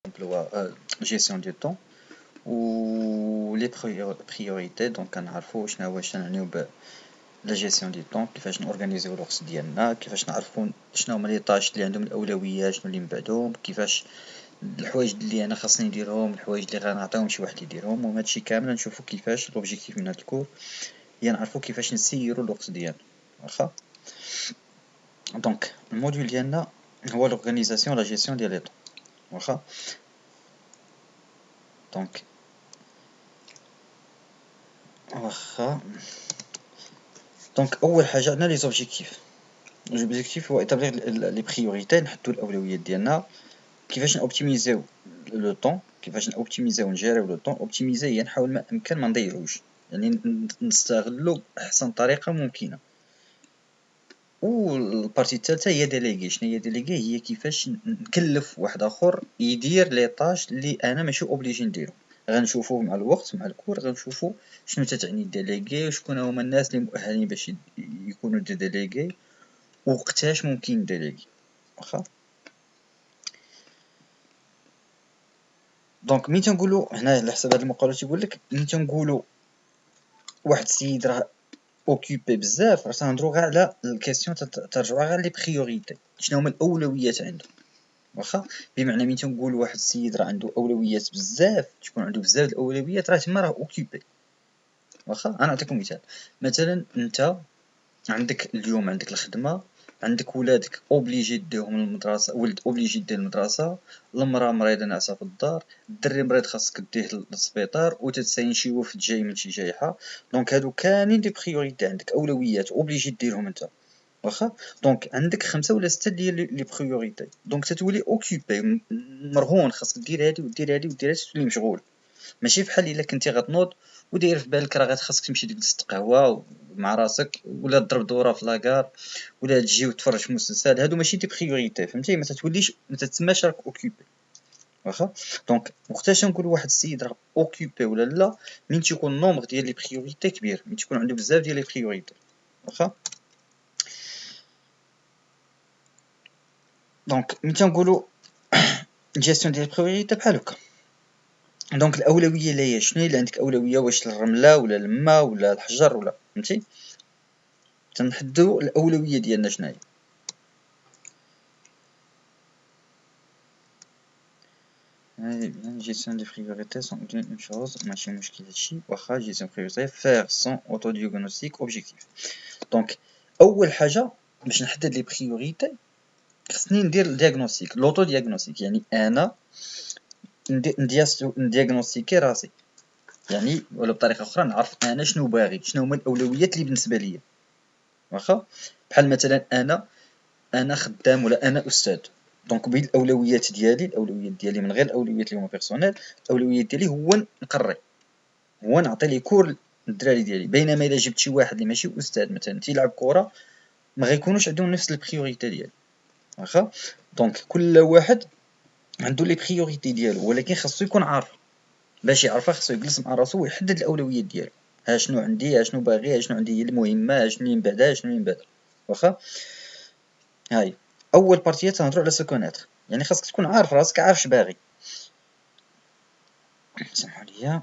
emploi, gestion du temps و les priorités. دونك كنعرفوا شنو نعنيو لا جيستيون دي طون، كيفاش نورغانيزيو الوقت ديالنا، كيفاش نعرفوا شنو هما لي طاش اللي عندهم الاولويات، شنو اللي من بعدهم، كيفاش الحوايج اللي انا خاصني نديرهم، الحوايج اللي غنعطيهم شي واحد يديرهم. وهذا الشيء كامل نشوفوا كيفاش لوبجيكتيف من هذا الكور هي نعرفوا كيفاش نسيروا الوقت ديالنا. واخا دونك الموديول ديالنا هو لورغانيزاسيون لا جيستيون ديال لي طون. واخا دونك اول حاجه عندنا لي زوبجيكتيف. لوبجيكتيف هو établir لي بريوريتي، نحددوا الاولويات ديالنا، كيفاش نوبتيميزيو لو طون، كيفاش نوبتيميزيو نجيريو لو طون. اوبتيميزي هي نحاول ما امكن ما نضيعوش، يعني نستغلو باحسن طريقه ممكنه. والبارتي الثالثه هي ديليغي. شنو هي ديليغي؟ هي كيفاش نكلف واحد اخر يدير لي طاش اللي انا ماشي اوبليجي نديرو. غنشوفوا مع الوقت مع الكور غنشوفوا شنو تتعني ديليغي، وشكون هما الناس اللي مؤهلين باش يكونوا ديليغي، وقتاش ممكن ديليغي. واخا دونك ملي تنقولوا هنا على حسب هاد المقالة تيقول لك ملي تنقولوا واحد السيد راه اوكوبي بزاف، راه تنهضروا غير على الكيسيون ترجعوا غير لي بريوريتي، شنو هما الاولويات عنده. واخا بمعنى ملي تنقول واحد السيد راه عنده اولويات بزاف، تكون عنده بزاف د الاولويات، راه تما راه اوكوبي. واخا انا نعطيكم مثلا انت عندك اليوم عندك الخدمه، عندك ولادك اوبليجي ديهم للمدرسه، ولد اوبليجي دير المدرسه، المراه مريضه ناعسه في الدار، الدري مريض خاصك ديه للسبيطار، وتتساين شي وفد جاي من شي جايحه. دونك هادو كاملين دي بريوريتي عندك، اولويات اوبليجي ديرهم انت. واخا دونك عندك 5 ولا 6 ديال لي بريوريتي، دونك تتولي اوكوبي مرهون، خاصك دير هادي ودير هادي ودير هادي، تولي مشغول. ماشي بحال الا كنتي غتنوض وداير في بالك راه خاصك تمشي تجلس قهوه مع راسك، ولا تضرب دوره في لاكار، ولا تجي وتفرج في مسلسل. هادو ماشي دي بريوريتي، فهمتي؟ ما تتوليش، ما تتسماش راك اوكوبي. واخا دونك وقتاش نقول واحد السيد راه اوكوبي ولا لا؟ من تيكون النومبر ديال لي بريوريتي كبير، من تكون عنده بزاف ديال لي بريوريتي. واخا دونك من تنقولوا جيستيون ديال البريوريتي بحال هكا. دونك الاولويه اللي هي شنو اللي عندك اولويه، واش الرمله ولا الماء ولا الحجر ولا، فهمتي؟ تنحددوا الاولويه ديالنا شنو هي. Gestion des priorités sont une chose ماشي مشكل هادشي. واخا gestion prioritaire faire son autodiagnostic objectif. دونك اول حاجه باش نحدد لي بريوريتي خصني ندير الدياغنوستيك، لوطو دياغنوستيك، يعني انا ندياغنوستيكي راسي، يعني ولا بطريقه اخرى نعرف انا شنو باغي، شنو هما الاولويات اللي بالنسبه ليا. واخا بحال مثلا انا خدام ولا انا استاذ، دونك بين الاولويات ديالي من غير الاولويات اللي هما بيرسونيل، الاولويات ديالي هو نقري، هو نعطي لي كور للدراري ديالي. بينما الا جبت شي واحد اللي ماشي استاذ مثلا تيلعب كره، ما غيكونوش عندهم نفس البريوريتي ديالي. واخا دونك كل واحد عنده لي بريوريتي ديالو، ولكن خاصو يكون عارف. باش يعرفها خاصو يجلس مع راسو ويحدد الاولويات ديالو. ها شنو عندي، ها شنو باغي، ها شنو عندي هي المهمه، ها شنو من بعد، ها شنو من بعد. واخا هاي اول بارتيه تنهضروا على سكونيتر، يعني خاصك تكون عارف راسك، عارف اش باغي. سمحوا لي،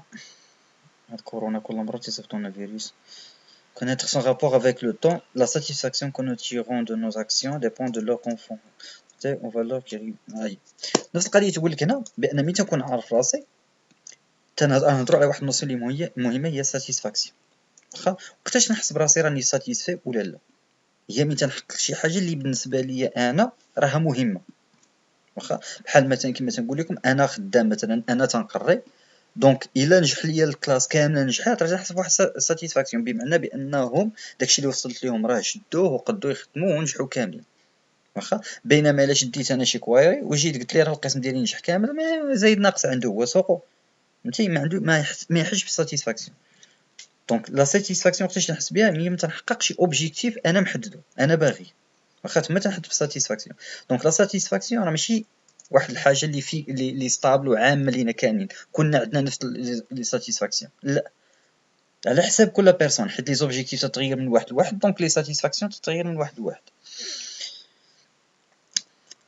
هاد كورونا كل مره تيصيفطونا فيروس. Connaître son rapport avec le temps, la satisfaction que nous tirons de nos actions dépend de leur conformité aux valeurs qui هاي نفس القضيه تقول لك هنا بان ملي تنكون عارف راسي تنهضروا على واحد النوسيون اللي مهمه هي ساتيسفاكسيون. واخا وقتاش نحس براسي راني ساتيسفي ولا لا؟ هي ملي تنحقق شي حاجه اللي بالنسبه لي انا راها مهمه. واخا بحال مثلا كما تنقول لكم انا خدام مثلا، انا تنقري، دونك الا نجح ليا الكلاس كامله نجحات، راه نحس بواحد ساتيسفاكسيون، بمعنى بانهم داكشي اللي وصلت لهم راه شدوه وقدوا يخدموا ونجحوا كاملين. واخا بينما الا شديت انا شي كوايري وجيت قلت لي راه القسم ديالي نجح كامل، ما زايد ناقص عنده هو سوقو، فهمتي؟ ما عنده ما يحسش بالساتيسفاكسيون. دونك لا ساتيسفاكسيون وقتاش نحس بها؟ ملي ما تنحقق شي اوبجيكتيف انا محددو انا باغي، واخا تما تنحس بالساتيسفاكسيون. دونك لا ساتيسفاكسيون راه ماشي واحد الحاجه اللي في اللي ستابل وعامه لينا كاملين كنا عندنا نفس لي ساتيسفاكسيون، لا، على حساب كل بيرسون، حيت لي زوبجيكتيف تتغير من واحد لواحد، دونك لي ساتيسفاكسيون تتغير من واحد لواحد.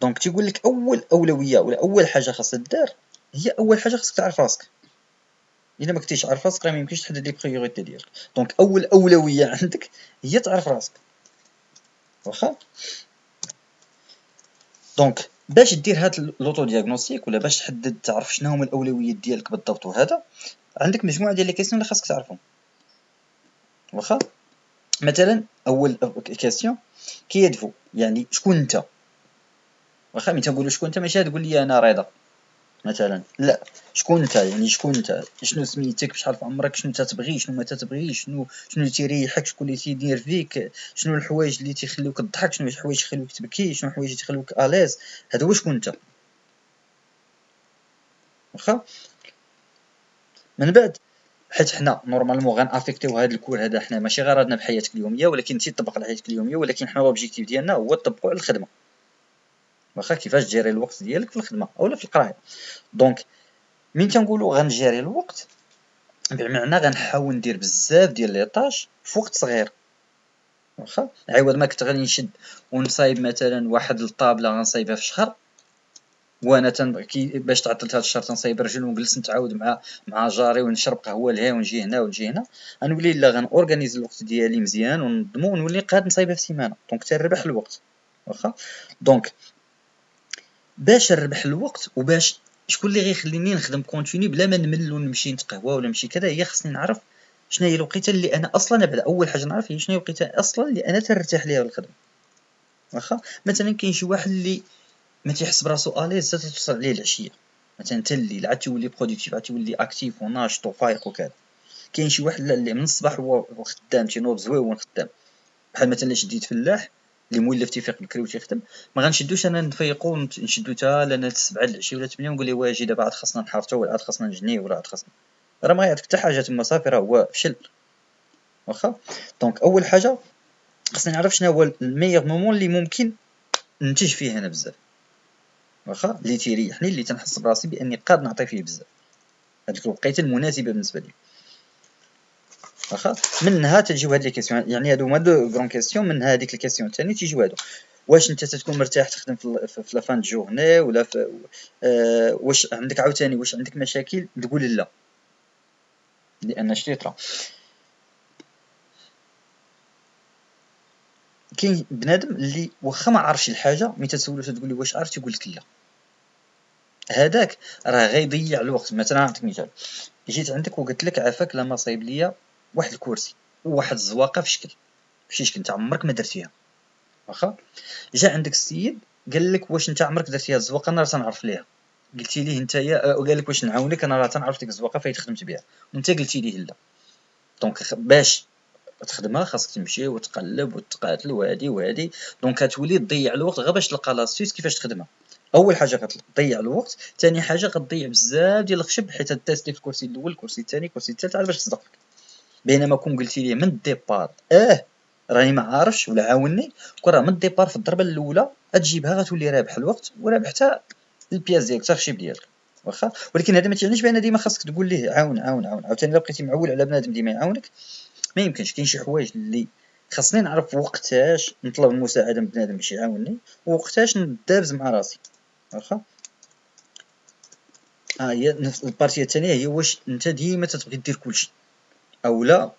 دونك تيقول لك اول اولويه ولا اول حاجه خاصها دار هي اول حاجه خاصك تعرف راسك. الا ما كنتيش عارف راسك راه ما يمكنش تحدد لي بريوريتي ديالك. دونك اول اولويه عندك هي تعرف راسك، واخا. دونك باش دير هاد لوطو دياغنوستيك ولا باش تحدد تعرف شنو هما الاولويات ديالك بالضبط، وهذا عندك مجموعه ديال لي كيسيون اللي خاصك تعرفهم، واخا. مثلا اول كيسيون كي يدفو يعني شكون انت، واخا. ملي تنقولوا شكون انت ماشي تقول لي انا رضا مثلا، لا، شكون انت يعني شكون انت، شنو سميتك، شحال في عمرك، شنو تتبغي، شنو ما تتبغيش، شنو اللي تيريحك، شكون اللي تيدير فيك، شنو الحوايج اللي تيخليوك تضحك، شنو الحوايج تيخليوك تبكي، شنو الحوايج تيخليوك اليز. هذا هو شكون انت، واخا. من بعد حيت حنا نورمالمون غنافيكتيو هذا الكور هذا، حنا ماشي غير عندنا بحياتك اليوميه ولكن تيطبق على حياتك اليوميه، ولكن حنا لوبجيكتيف ديالنا هو نطبقوا على الخدمه، واخا. كيفاش تجيري الوقت ديالك في الخدمه اولا في القرايه. دونك من تنقولوا غنجيري الوقت بمعنى غنحاول ندير بزاف ديال لي طاش في وقت صغير، واخا. عوض ما كنت غادي نشد ونصايب مثلا واحد الطابله غنصايبها في شهر، وانا باش تعطلت هذا الشهر تنصايب رجل ونجلس نتعاود مع جاري ونشرب قهوه لهيه ونجي هنا ونجي هنا. غنولي لا غنورغانيزي الوقت ديالي مزيان وننظمو ونولي قاد نصايبها في سيمانه. دونك تنربح الوقت، واخا. دونك باش نربح الوقت وباش شكون اللي غيخليني نخدم كونتيني بلا ما نمل ونمشي نتقهوى ولا نمشي كذا، هي خصني نعرف شنو هي الوقيته اللي انا اصلا بعدا اول حاجه نعرف هي شنو هي الوقيته اصلا اللي انا ترتاح ليها الخدمه، واخا. مثلا كاين شي واحد اللي ما تيحس براسو اليز حتى توصل عليه العشيه، مثلا حتى الليل عاد تولي برودكتيف، عاد تولي اكتيف وناشط وفايق وكذا. كاين شي واحد اللي من الصباح هو خدام تينوض زويون خدام، بحال مثلا الا شديت فلاح اللي مولف تيفيق بكري وتيخدم، ما غنشدوش انا نفيقو نشدو حتى لنا 7 العشيه ولا 8 ونقول ليه واجي دابا عاد خاصنا نحرتو ولا عاد خاصنا نجنيو ولا عاد خاصنا، راه ما يعطيك حتى حاجه تما، صافي راه هو فشل، واخا. دونك اول حاجه خصني نعرف شنو هو الميغ مومون اللي ممكن ننتج فيه انا بزاف، واخا، اللي تيريحني اللي تنحس براسي باني قاد نعطي فيه بزاف، هذيك الوقيته المناسبه بالنسبه لي، واخا. منها تجيو هاد لي كيسيون، يعني هادو هما دو غران كيسيون. من هذيك الكيسيون الثاني تيجيو هادو: واش انت تتكون مرتاح تخدم في لا فان جورني ولا في واش عندك عاوتاني واش عندك مشاكل، تقول لا، لان شتي طرا كاين بنادم اللي واخا ما عارفش الحاجه ملي تسولو تقول له واش عارف تيقول لك لا، هذاك راه غيضيع الوقت. مثلا نعطيك مثال: جيت عندك وقلت لك عافاك لما صايب ليا واحد الكرسي وواحد الزواقه في شي شكل انت عمرك ما درتيها، واخا. جا عندك السيد قال لك واش انت عمرك درتيها الزواقه، انا راه تنعرف ليها، قلتي ليه نتايا قال لك واش نعاونك، انا راه تنعرف ديك الزواقه فايت خدمت بها وانت قلتي ليه لا. دونك باش تخدمها خاصك تمشي وتقلب وتقاتل وهادي وهادي، دونك كتولي تضيع الوقت غير باش تلقى لاستيس كيفاش تخدمها. اول حاجه كتضيع الوقت، ثاني حاجه كتضيع بزاف ديال الخشب حيت تيستي في الكرسي الاول الكرسي الثاني الكرسي الثالث على باش تصدق فيك، بينما كون قلتي ليه من الديبار راني ما عارفش ولا عاوني، كون راه من الديبار في الضربه الاولى غتجيبها غتولي رابح الوقت ورابح حتى البياس ديالك حتى الخشب ديالك، واخا. ولكن هذا ما تيعنيش بان ديما خاصك تقول ليه عاون عاون عاون. عاوتاني الا بقيتي معول على بنادم ديما يعاونك ما يمكنش. كاين شي حوايج اللي خاصني نعرف وقتاش نطلب المساعده من بنادم باش يعاونني ووقتاش ندابز مع راسي، واخا. هي نفس البارتيه الثانيه هي واش انت ديما تتبغي دير كلشي او لا،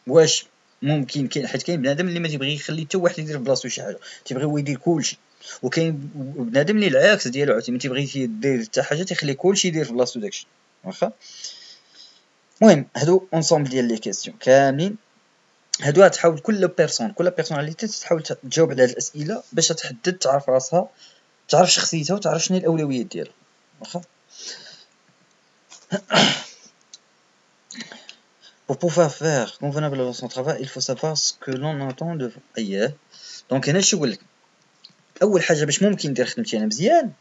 واش ممكن حيت كاين بنادم اللي ما تيبغي يخلي حتى واحد يدير في بلاصتو شي حاجه، تيبغي هو يدير كلشي. وكاين بنادم اللي العكس ديالو عاوتاني ما تيبغي يدير حتى حاجه، تيخلي كلشي يدير في بلاصتو داكشي، واخا. المهم هادو اونصومبل ديال لي كيسيون كاملين، هادو تحاول كل بيرسوناليتي تحاول تجاوب على هاد الاسئله باش تحدد تعرف راسها، تعرف شخصيتها وتعرف شنو الاولويات ديالها، واخا. Pour pouvoir faire convenablement son travail, il faut savoir ce que l'on entend de vous. دونك هنا شنو نقول لك؟ اول حاجه باش ممكن ندير خدمتي انا مزيان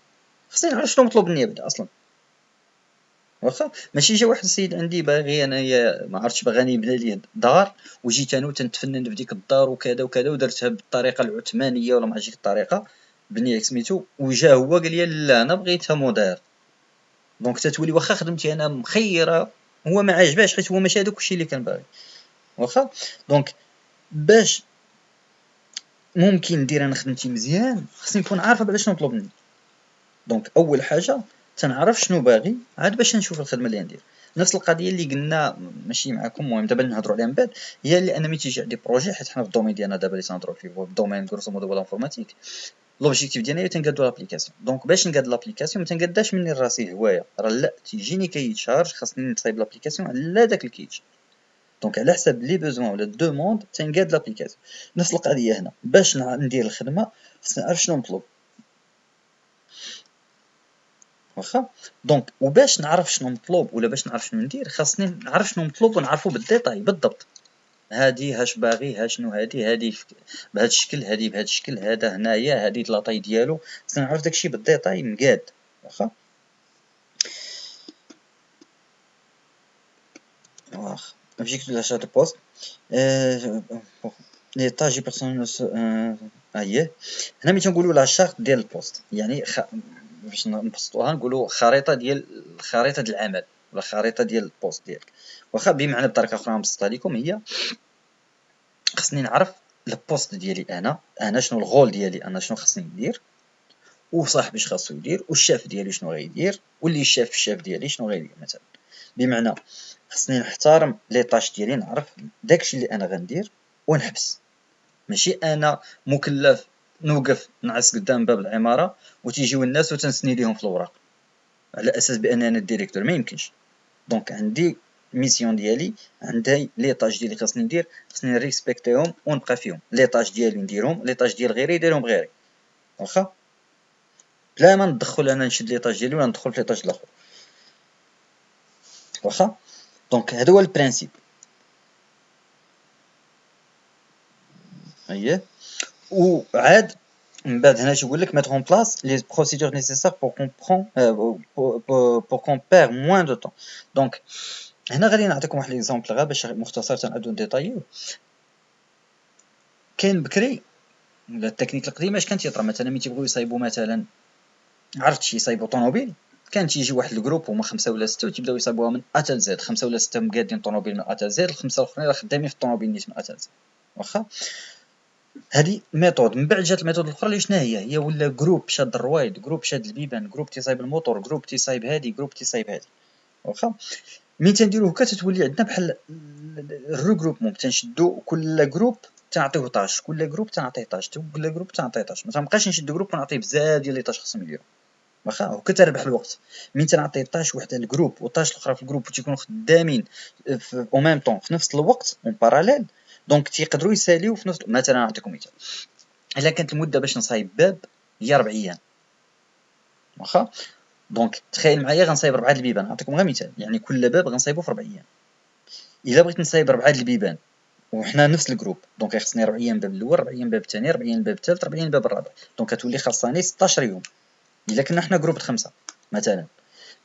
خصني نعرف شنو مطلوب مني ابدا اصلا، واخا. ماشي جا واحد السيد عندي باغي انايا ما عرفتش باغاني يبني لي دار وجيت انا وتنتفنن في ديك الدار وكذا وكذا ودرتها بالطريقه العثمانيه ولا ما عرفتش الطريقه بنيه سميتو، وجا هو قال لي لا انا بغيتها مودير. دونك تتولي واخا خدمتي انا مخيره هو ما عاجباش حيت هو ماشي هذاك الشيء اللي كان باغي، واخا. دونك باش ممكن ندير انا خدمتي مزيان، خصني نكون عارفه بعدا شنو مطلوب مني. دونك اول حاجه تنعرف شنو باغي عاد باش نشوف الخدمه اللي ندير. نفس القضيه اللي قلنا ماشي معكم، المهم دابا نهضروا عليها من بعد، هي اللي انا ملي تيجي عندي بروجي، حيت حنا في الدومين ديالنا دابا اللي تنهضروا فيه هو الدومين غروسو مودو ديال الانفورماتيك. لوبجيكتيف ديالنا هي تنقادو لابليكاسيون. دونك باش نقاد لابليكاسيون ما تنقاداش مني راسي هوايه، راه لا تيجيني كيتشارج، خاصني نصايب لابليكاسيون على داك الكيتش. دونك على حساب لي بوزوان ولا الدوموند تنقاد لابليكاسيون. نفس القضيه هنا، باش ندير الخدمه خصني نعرف شنو مطلوب، واخا. دونك وباش نعرف شنو مطلوب ولا باش نعرف شنو ندير، خاصني نعرف شنو مطلوب ونعرفو بالديتاي بالضبط. هادي هاش باغي، ها شنو هادي بهذا الشكل، هادي بهذا الشكل، هذا هنايا هادي لاطاي ديالو، خصني نعرف داكشي بالديتاي مقاد، واخا. objectif de l'achat de poste les tâches du personnel اييه. هنا ملي تنقولوا لا شارت ديال البوست، يعني باش نبسطوها نقولوا خريطه ديال العمل ولا خريطه ديال البوست ديالك، واخا. بمعنى بطريقه اخرى نبسطها لكم، هي خصني نعرف البوست ديالي انا شنو الغول ديالي، انا شنو خصني ندير، وصاحبي اش خاصو يدير، والشاف ديالي شنو غيدير، واللي الشاف ديالي شنو غيدير مثلا. بمعنى خصني نحترم لي طاش ديالي، نعرف داكشي اللي انا غندير ونحبس. ماشي انا مكلف نوقف نعس قدام باب العماره وتيجيو الناس وتنسني ليهم في الوراق على اساس بان انا الديريكتور، ما يمكنش. دونك عندي ميسيون ديالي، عندي لي طاج ديالي خاصني ندير، خاصني نريسبكتيهم ونبقى فيهم. لي طاج ديالي نديرهم، لي طاج ديال غيري يديرهم غيري، واخا. بلا ما ندخل انا نشد لي طاج ديالي ولا ندخل في لي طاج الاخر، واخا. دونك هذا هو البرانسيب. اييه. وعاد من بعد هنا تيقول لك mettre en place les procédures nécessaires pour qu'on prend pour qu'on perd moins de temps. دونك هنا غادي نعطيكم واحد ليكزامبل غير باش مختصر تنعاودو نديطايو. كاين بكري ولا التكنيك القديمه اش كان تيطرا، مثلا ملي تيبغيو يصايبوا مثلا عرفتي يصايبوا طوموبيل، كان تيجي واحد الجروب هما 5 ولا 6 وتيبداو يصايبوها من ا حتى زد، 5 ولا 6 مقادين طوموبيل من ا حتى زد، الخمسه الاخرين راه خدامين في الطوموبيل نيت من ا حتى زد، واخا. هذه ميثود. من بعد جات الميثود الاخرى اللي شنو هي ولا جروب شاد الروايد، جروب شاد البيبان، جروب تيصايب الموتور، جروب تيصايب هادي، جروب تيصايب هادي، واخا. ملي تنديرو هكا تتولي عندنا بحال الريغروبمون، تنشدو كل جروب تنعطيوه طاش، كل جروب تنعطيه طاش، كل جروب تنعطيه طاش، ما تنبقاش نشد جروب ونعطيه بزاف ديال لي طاش خصهم يديرو، واخا. هكا تربح الوقت. ملي تنعطي طاش وحده للجروب والطاش الاخرى في الجروب وتيكونوا خدامين او ميم طون في نفس الوقت اون باراليل، دونك تيقدروا يساليو في نفس. مثلا نعطيكم مثال، الا كانت المده باش نصايب باب هي 4 ايام، واخا. دونك تخيل معايا غنصايب 4 البيبان، نعطيكم غير مثال، يعني كل باب غنصايبو في 4 ايام. الا بغيت نصايب 4 البيبان وحنا نفس الجروب، دونك خصني 4 ايام باب الاول، 4 ايام باب الثاني، 4 ايام باب الثالث، 4 ايام باب الرابع، دونك كتولي خاصني 16 يوم الا كنا حنا جروب 5 مثلا.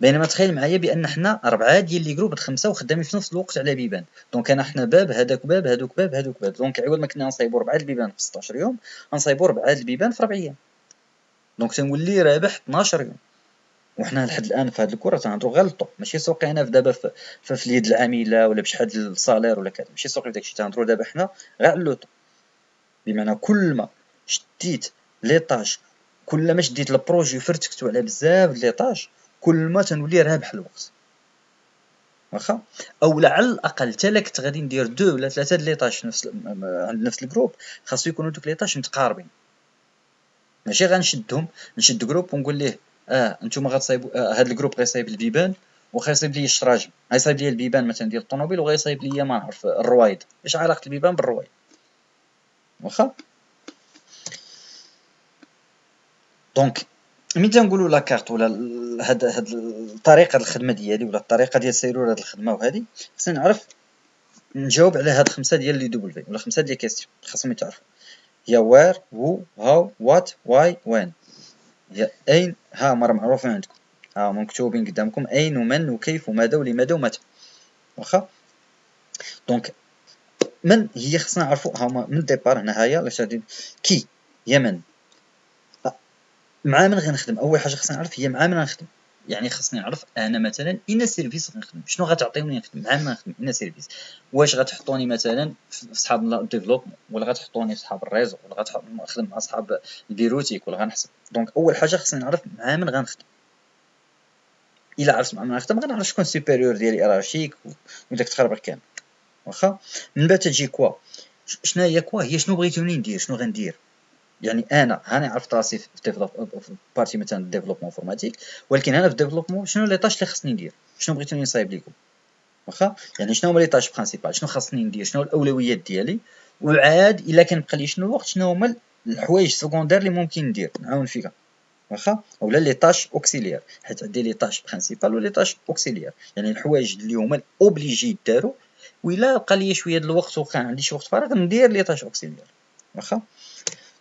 بينما تخيل معايا بان حنا 4 ديال لي جروب 5 وخدامين في نفس الوقت على بيبان، دونك انا حنا باب هذاك باب هذوك باب هذوك باب، دونك عوض ما كنا نصايبو 4 البيبان في 16 يوم غنصايبو 4 البيبان في 4 ايام، دونك تنولي رابح 12 يوم. وحنا لحد الان في هذه الكره تنهضروا غير الطو، ماشي سوقي انا في دابا في اليد العامله ولا بشحال ديال الصالير ولا كذا، ماشي سوقي في داكشي، تنهضروا دابا حنا غير على لوطو. بمعنى كل ما شديت لي طاش، كل ما شديت البروجي فرتكتو على بزاف لي طاش، كل ما تنولي رابح الوقت، واخا. او على الاقل حتى الا كنت غادي ندير 2 ولا 3 د لي طاش عند نفس الجروب، خاصو يكونوا دوك لي طاش متقاربين، ماشي غنشدهم نشد جروب ونقول ليه نتوما غتصايبوا هاد الجروب غيصايب البيبان وغيصايب لي الشراجم، غيصايب لي البيبان مثلا ديال الطوموبيل وغيصايب لي ما نعرف الروايد، اش علاقه البيبان بالروايد، واخا. دونك ملي تنقولوا لا كارت ولا هاد الطريقه ديال الخدمه ديالي ولا الطريقه ديال سيرور هاد الخدمه وهذه، خصني نعرف نجاوب على هاد 5 ديال لي دبليو ولا 5 ديال لي كيسيون خاصهم يتعرفوا، هي وير هو هاو وات واي وين. هي اين، ها مرة معروفين عندكم، ها مكتوبين قدامكم اين ومن وكيف وماذا ولماذا ومتى، واخا. دونك من هي خصنا نعرفوا هما من ديبار هنايا لاش غادي كي هي من، مع من غنخدم. اول حاجه خصنا نعرف هي مع من غنخدم، يعني خاصني نعرف انا مثلا اين سيرفيس غنخدم، شنو غتعطيوني نخدم، مع ما نخدم اين سيرفيس. واش غتحطوني مثلا في صحاب الديفلوبمون، ولا غتحطوني في صحاب الريزو، ولا غنخدم مع صحاب البيروتيك، ولا غنحسب. دونك اول حاجه خاصني نعرف مع من غنخدم. الا عرفت مع من غنخدم غنعرف شكون السوبيريور ديالي ارارشيك وداك التخربيق كامل. واخا من بعد تجي كوا، شنو هي كوا؟ هي شنو بغيتوني ندير، شنو غندير. يعني انا هاني عرفت راسي في في بارتي مثلا ديفلوبمون انفورماتيك، ولكن انا في ديفلوبمون شنو لي طاش اللي خصني ندير، شنو بغيتوني نصايب لكم. واخا يعني شنو هما لي طاش برينسيبال، شنو خاصني ندير، شنو الاولويات ديالي، وعاد الا كان بقى لي شنو الوقت، شنو هما الحوايج سكوندير اللي ممكن ندير نعاون فيها. واخا اولا لي طاش اوكسيليير، حيت عندي لي طاش برينسيبال ولي طاش اوكسيليير، يعني الحوايج اللي هما اوبليجي يداروا، وإلا بقى لي شويه د الوقت وكان عندي شي وقت فراغ ندير لي طاش اوكسيليير. واخا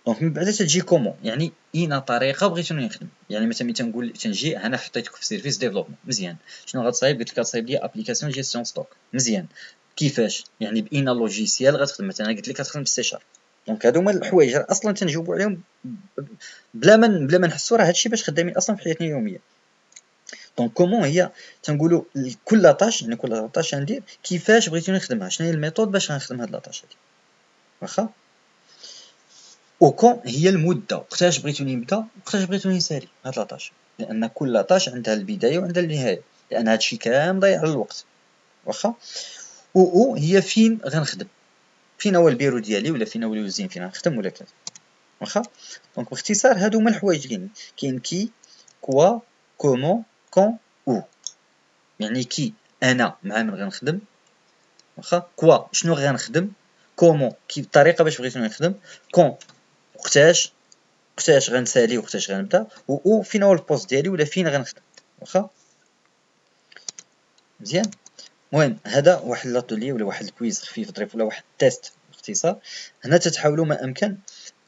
دونك من بعد تجي كومون، يعني اين طريقه بغيتوني نخدم. يعني مثلا ملي تنقول تنجي انا حطيتك في سيرفيس ديفلوبمون مزيان، شنو غتصايب؟ قلت لك غتصايب لي ابليكاسيون جيستيون ستوك مزيان. كيفاش؟ يعني باين لوجيسيال غتخدم، مثلا قلت لك غتخدم بالسي شارب. دونك هادو هما الحوايج اصلا تنجاوبوا عليهم بلا ما نحسوا، راه هادشي باش خدامين اصلا في حياتنا اليوميه. دونك كومون هي تنقولوا كل طاش، يعني كل طاش غندير كيفاش بغيتوني نخدمها، شنو هي الميثود باش غنخدم هاد لاطاش هادي. واخا وكون هي المده، وقتاش بغيتوني نبدا وقتاش بغيتوني نسالي هاد لاطاش، لان كل لاطاش عندها البدايه وعندها النهايه، لان هادشي كامل ضيع على الوقت. واخا او هي فين غنخدم، فين هو البيرو ديالي، ولا فين هو الوزين فين غنخدم ولا كذا. واخا دونك باختصار هادو هما الحوايج اللي كاين كي، كوا، كومون، كون، او. يعني كي انا مع من غنخدم، واخا كوا شنو غنخدم، كومون كيف الطريقه باش بغيت نخدم، كون وقتاش غنسالي وقتاش غنبدا، و فين هو البوست ديالي ولا فين غنخدم. واخا مزيان. المهم هذا واحد لاتولي ولا واحد الكويز خفيف ظريف ولا واحد التيست باختصار. هنا تتحاولوا ما امكن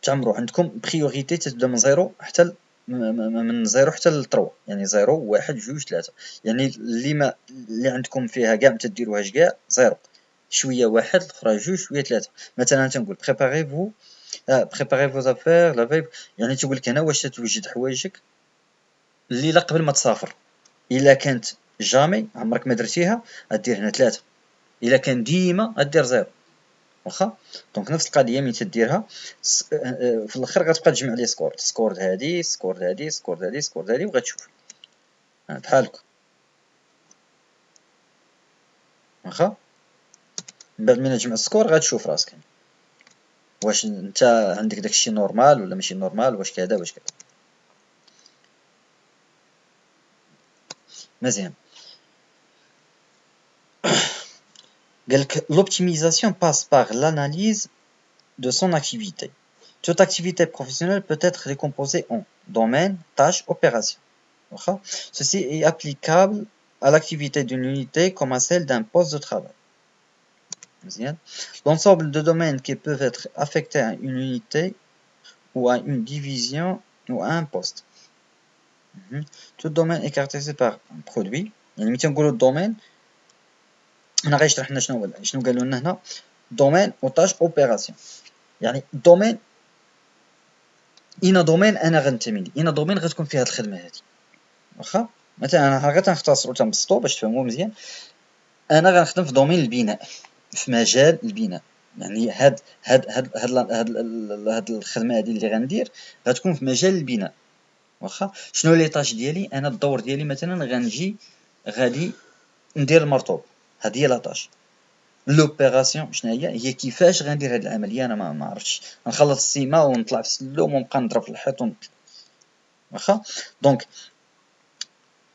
تعمروا عندكم بريوريتي تبدا من زيرو حتى من زيرو حتى ل 3، يعني زيرو واحد جوج ثلاثة، يعني اللي عندكم فيها كاع متديروهاش كاع زيرو، شويه واحد الاخرى جوج شويه ثلاثة. مثلا تنقول بريباري فو زافير لا فيب، يعني تقول لك هنا واش تتوجد حوايجك اللي لا قبل ما تسافر، الا كانت جامي عمرك ما درتيها غدير هنا ثلاثة، الا كان ديما غدير زيرو. واخا دونك نفس القضيه ملي تديرها في الاخر غتبقى تجمع لي سكور هادي سكور هادي سكور هادي سكور هادي، وغتشوف بحال هكا. واخا من بعد ملي تجمع السكور غتشوف راسك واش انت عندك داكشي نورمال ولا ماشي نورمال، واش كذا واش كذا. مزيان. قالك l'optimisation passe par l'analyse de son activité. Toute activité professionnelle peut être décomposée en domaine, tâches, opérations. Ceci est applicable à l'activité d'une unité comme à celle d'un poste de travail. L'ensemble de domaines qui peuvent être affectés à une unité ou à une division ou à un poste. Tout domaine est caractérisé par un produit. يعني ملي تنقولوا الدومين هنا غيشرح لنا شنو قالوا لنا هنا دومين و تاش اوبيراسيون. يعني الدومين اين دومين انا غنتمي ليه، اين دومين غتكون فيها الخدمه هذه. واخا مثلا انا غير تنختصروا تنبسطوا باش تفهموا مزيان. انا غنخدم في دومين البناء، في مجال البناء، يعني هاد الخدمه هذه اللي غندير غتكون في مجال البناء. واخا شنو لي طاش ديالي انا، الدور ديالي مثلا غنجي غادي ندير المرطوب، هذه هي لا طاش. لوبيراسيون شنو هي كيفاش غندير هاد العمليه، انا ما عرفتش نخلط السيما ونطلع في السلوم ونبقى نضرب في الحيط واخا دونك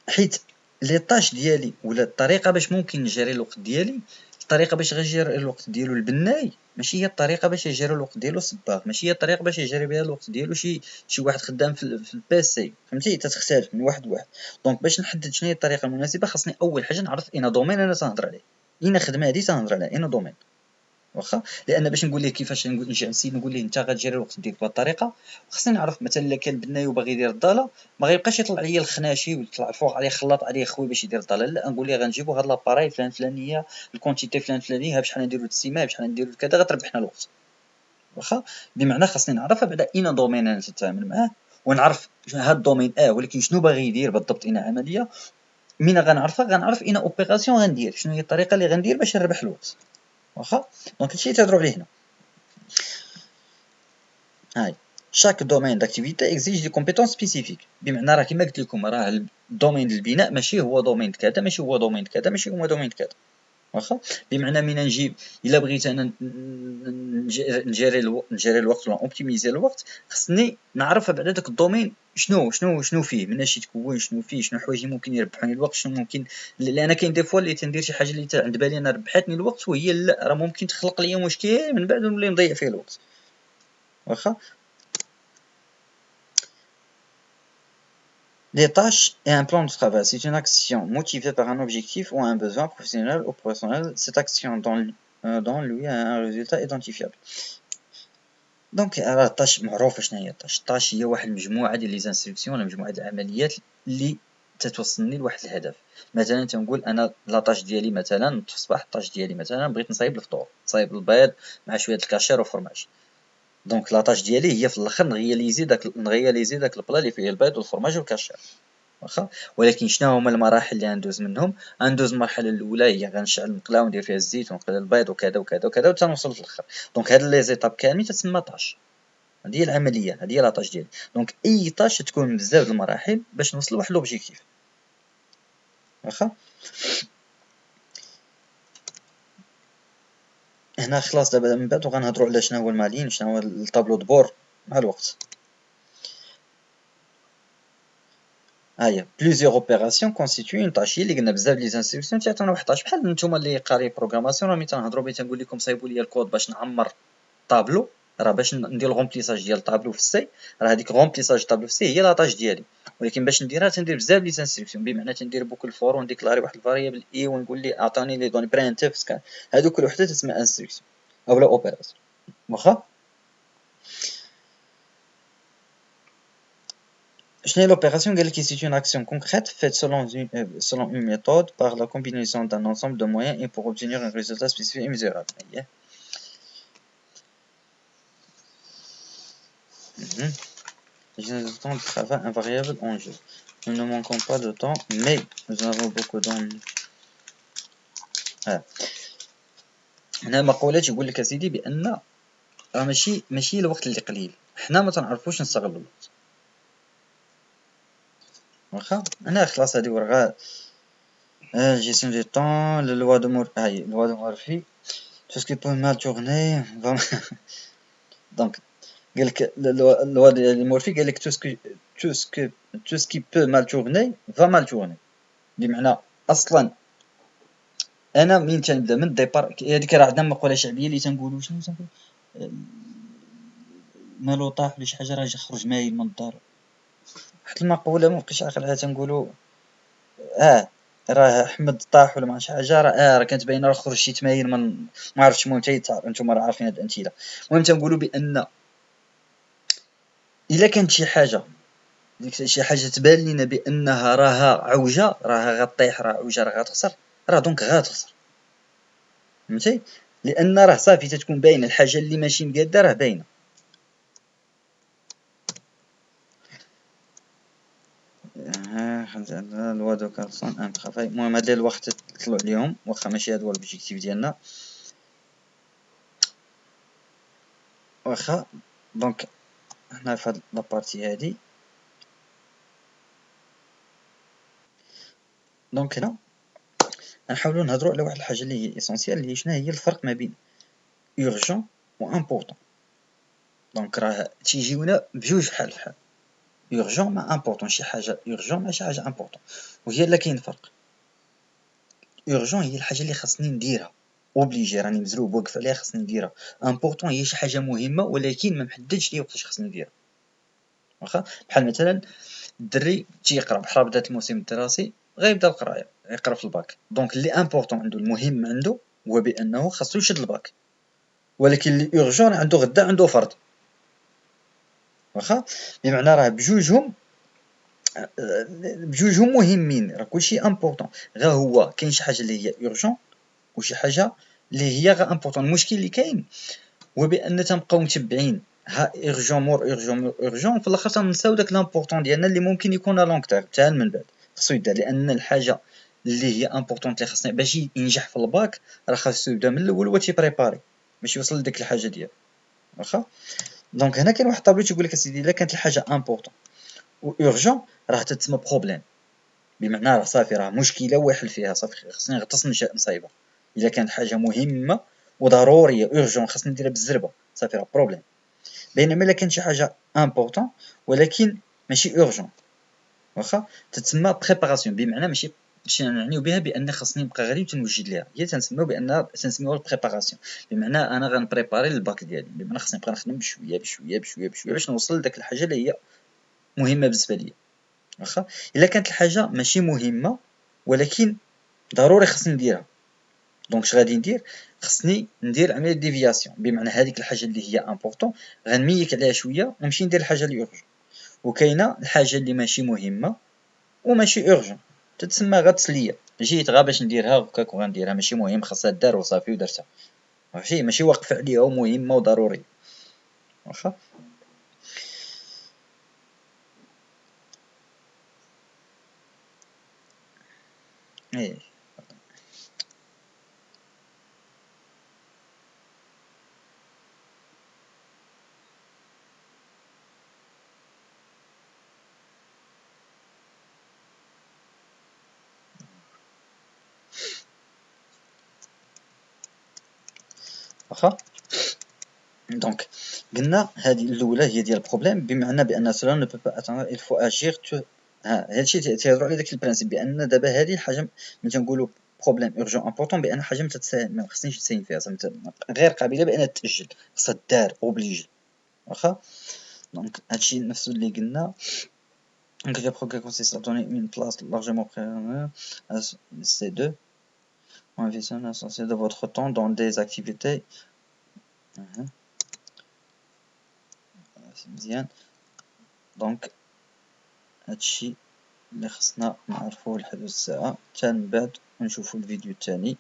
حيت لي طاش ديالي ولا الطريقه باش ممكن نجري الوقت ديالي، الطريقه باش غيجير الوقت ديالو البناي ماشي هي الطريقه باش يجري الوقت ديالو السباغ، ماشي هي الطريقه باش يجري بها الوقت ديالو شي واحد خدام في البيسي، فهمتي تتختلف من واحد لواحد. دونك باش نحدد شنو هي الطريقه المناسبه خاصني اول حاجه نعرف اين دومين انا تنهضر عليه، اين خدمه هادي تنهضر عليها، اين دومين. واخا لان باش نقول ليه كيفاش نجي نسيت نقول ليه انت غتجري الوقت ديالك بهذه الطريقه، خصني نعرف مثلا الا كان بناي وباغي يدير الضاله ما غيبقاش يطلع عليا الخناشي ويطلع الفوق عليه خلاط عليه خوي باش يدير الضاله، لا نقول ليه غنجيبو هاد لاباري فلان فلانيه الكونتيتي فلان فلانيه بشحال نديرو السيمه بشحال نديرو كذا غتربحنا الوقت. واخا بمعنى خاصني نعرف بعدا اين دومين انا نتعامل معاه، ونعرف هاد الدومين ولكن شنو باغي يدير بالضبط، اين عمليه من غنعرفها غنعرف اين اوبيراسيون غندير، شنو هي الطريقه اللي غندير باش نربح الوقت. واخا دونك هادشي اللي تهضروا عليه هنا. هاي chaque domaine d'activité exige des compétences spécifiques، بمعنى راه كما قلت لكم راه الدومين البناء ماشي هو دومين كذا، ماشي هو دومين كذا، ماشي هو دومين كذا. واخا بمعنى من نجيب الا بغيت انا نجري الوقت ولا اوبتيميزي الوقت، خصني نعرف بعدا داك الدومين شنو فيه من اش يتكون، شنو فيه، شنو حوايج ممكن يربحوني الوقت، شنو ممكن. لان كاين دي فوا اللي تندير شي حاجه اللي عند بالي انا ربحتني الوقت وهي لا، راه ممكن تخلق لي مشكل من بعد ونولي نضيع فيه الوقت. واخا les tâches et un plan de travail, c'est une action motivée par un objectif ou un besoin professionnel ou personnel. Cette action donne lui un résultat identifiable. دونك راه الطاش معروفه شنو هي الطاش هي واحد المجموعه ديال لي زانستركسيون ولا مجموعه العمليات اللي تتوصلني لواحد الهدف. مثلا تنقول انا لاطاش ديالي مثلا في الصباح، الطاش ديالي مثلا بغيت نصايب الفطور، نصايب البيض مع شويه الكاشير وفرماج. دونك لاطاش ديالي هي في الاخر نغياليزي داك البلا اللي فيه البيض والفرماج والكاشير. واخا ولكن شنو هما المراحل اللي غندوز منهم؟ غندوز المرحله الاولى هي غنشعل المقله وندير فيها الزيت ونقلي البيض وكذا وكذا وكذا حتى نوصل للاخر. دونك هاد لي زيتاب كاملين تسمى طاش. هذه هي العمليه، هذه هي لاطاش ديالي. دونك اي طاش تكون بزاف د المراحل باش نوصل لواحد لوبجيكتيف. واخا هنا خلاص دابا من بعد وغنهضروا على شنو هو المالين، شنو هو الطابلو دبور مع الوقت. هيا بليزيور اوبيراسيون كونستيتوي اون طاش، اللي قلنا بزاف لي انستركسيون تيعطيونا واحد طاش. بحال نتوما اللي قاري بروغراماسيون راه ملي تنهضروا بي تنقول لكم صايبوا لي الكود باش نعمر طابلو، راه باش ندير الغومبليساج ديال الطابلو في السي، راه هذيك غومبليساج طابلو في السي هي لاطاج ديالي. ولكن باش نديرها تندير بزاف لي انستركسيون، بمعنى تندير بوكل فور ونديكلاري واحد الفاريابل اي ونقول لي اعطاني لي دوني برينتف سكان، هادو كل وحده تسمى انستركسيون اولا اوبيراسيون. واخا شنو هي l'opération قال لك c'est une action concrète faite selon une méthode par la combinaison d'un ensemble de moyens et pour obtenir un résultat spécifique et mesurable. Gestion de temps de travail, un variable en jeu. Nous ne manquons pas de temps, mais nous avons beaucoup d'ennuis. هنا مقولة يقول لك اسيدي بان راه ماشي الوقت اللي قليل، حنا ما تنعرفوش نستغلوا الوقت. واخا انا خلاص هادي ورغا gestion du temps, la loi de Murphy, tout ce qui peut mal tourner va donc قال لك loi de Murphy قال لك tout ce qui peut mal tourner va mal tourner. بمعنى اصلا انا منين تنبدا من الديبار، هذيك راه عندنا مقوله شعبيه اللي تنقولوا شنو تنقول مالو طاح ولا شي حاجه راه يجي خرج مايل من الدار. واحد المقوله ما بقيتش عاقل عليها تنقولوا راه احمد طاح ولا ما شي حاجه راه كانت باينه راه خرج شي تمايل من ما عرفتش. المهم نتوما راه عارفين هاد الامثله. المهم تنقولوا بان الا كانت شي حاجه تبان لينا بانها راها عوجه، راها غطيح، راه عوجه، راه غتخسر، راه دونك غتخسر. فهمتي؟ لان راه صافي تتكون باينه الحاجه اللي ماشي مقاده راه باينه. لوا دو كارلسون ان طرافاي. المهم هاد الوقت تطلعوا عليهم واخا ماشي هاد هو الاوبجيكتيف ديالنا. واخا دونك هنا في هاد لابارتي هادي دونك هنا غنحاولوا نهضروا على واحد الحاجه اللي هي اسونسيال، اللي هي شنو هي الفرق ما بين urgent و important. دونك راه تيجيونا بجوج بحال urgent مع important، شي حاجه urgent مع شي حاجه important. وهي لا كاين فرق. urgent هي الحاجه اللي خاصني نديرها اوبليجي، راني مزروب واقف عليها خاصني نديرها. important هي شي حاجه مهمه ولكن ما محددش لي وقتاش خاصني نديرها. واخا بحال مثلا الدري تيقرا بحال بدات الموسم الدراسي غيبدا القرايه، يقرا في الباك. دونك اللي امبورطون عنده المهم عنده هو بانه خاصو يشد الباك، ولكن اللي اورجون عنده غدا عنده فرض. واخا بمعنى راه بجوجهم مهمين، راه كلشي امبورطون، غير هو كاين شي حاجه اللي هي اورجون وشي حاجه اللي هي غير امبورطون. المشكل اللي كاين هو بان تنبقاو متبعين ها اورجون مور اورجون مور اورجون في الاخر تنساو داك لامبورطون ديالنا اللي ممكن يكون لونغ تيرم حتى من بعد خصو يبدا، لان الحاجه اللي هي امبورطونت اللي خصنا باش ينجح في الباك راه خاصو يبدا من الاول هو تيبريباري باش يوصل لديك الحاجه ديالو واخا. دونك هنا كاين واحد الطابلو تيقول لك اسيدي الا كانت الحاجه امبورطون و اورجون راه تتسمى بروبليم، بمعنى راه صافي راه مشكله واحل فيها صافي خصني غطس نصايبها. الا كانت حاجه مهمه وضروريه اورجون خصني نديرها بالزربه صافي راه بروبليم. بينما الا كان شي حاجه امبورطون ولكن ماشي اورجون واخا تتسمى بريباراسيون، بمعنى ماشي نعنيو بها بان خصني نبقى غادي تنوجد ليها، هي تنسميو بان تنسميوها البريباراسيون، بمعنى انا غنبريباري الباك ديالي، بمعنى خصني نبقى نخدم بشويه بشويه بشويه بشويه باش نوصل لداك الحاجه اللي هي مهمه بالنسبه ليا واخا. الا كانت الحاجه ماشي مهمه ولكن ضروري خصني نديرها، دونك اش غادي ندير؟ خصني ندير عمليه ديفياسيون، بمعنى هذيك الحاجه اللي هي امبورطون غنميك عليها شويه ونمشي ندير الحاجه اللي اورجون. وكاينه الحاجه اللي ماشي مهمه وماشي اورجون تتسمى غير تسليه، جيت غا باش نديرها هكاك وغنديرها ماشي مهم خاصها دار وصافي ودرتها ماشي واقف عليها ومهمه وضروريه واخا. ايه واخا. دونك قلنا هذه الاولى هي ديال البروبليم، بمعنى بان سلا نو بو با اتاندر il faut agir. ها هادشي تيهضروا على داك البرانسيپ بان دابا هذه الحاجه ملي تنقولوا بروبليم اورجون امبورطون بان حاجه ما خصنيش نتساهل فيها غير قابله بان تاجل خصها دار اوبليجي واخا. دونك هادشي نفسه اللي قلنا. Donc le progrès consiste à donner une place largement préalable à ces deux en investissant l'essentiel de votre temps dans des activités. مزيان. دونك هادشي اللي خصنا نعرفوه لحد الساعة، حتى من بعد نشوفو الفيديو الثاني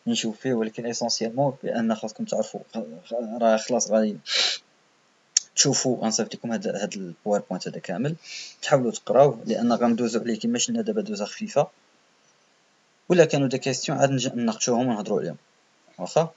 نشوف فيه، ولكن اسونسيالمون بان خاصكم تعرفوا راه خلاص غادي تشوفوا غنصيفط لكم هاد الباوربوينت هذا كامل تحاولوا تقراوه، لان غندوزو عليه كما شفنا دابا دوزه خفيفه، ولا كانوا دي كيسيون عاد نناقشوهم ونهضروا عليهم واخا.